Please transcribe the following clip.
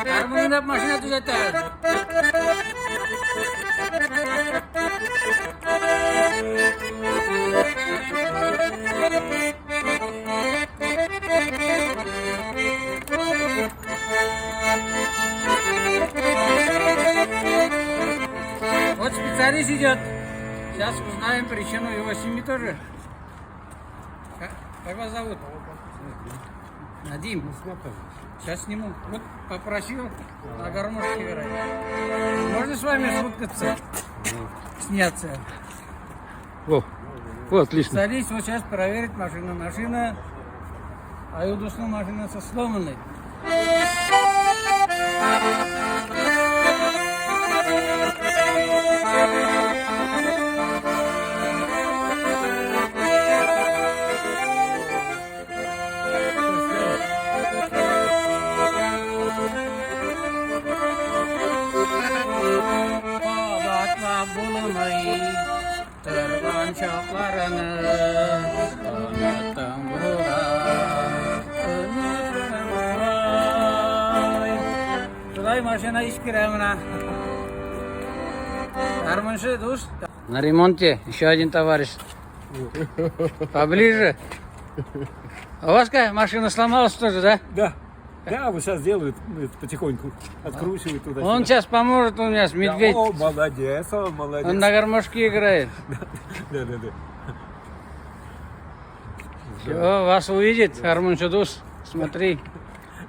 Harmoniyle maşına düzeltir. Вот специалист идет. Сейчас узнаем причину его семьи тоже. Как вас зовут? Надим. Сейчас сниму. Вот попросил на гармошке играть. Можно с вами сфоткаться? Сняться. О, отлично. Специалист вот сейчас проверит машину. Машина, Аюдус'un машинасы сломанной. Bağlatma bulmayı, tırman çaplarını, unuttum buray. Туда машина из Кремна. Гармонши, душ. На ремонте еще один товарищ. Поближе. А у вас какая машина сломалась тоже, да? Да. Да, вот сейчас делают потихоньку, откручивают туда. Он сейчас поможет, у нас медведь. О, молодец, он молодец. Он на гармошке играет. Да. Все, вас увидит, Хармон Чудус. Смотри.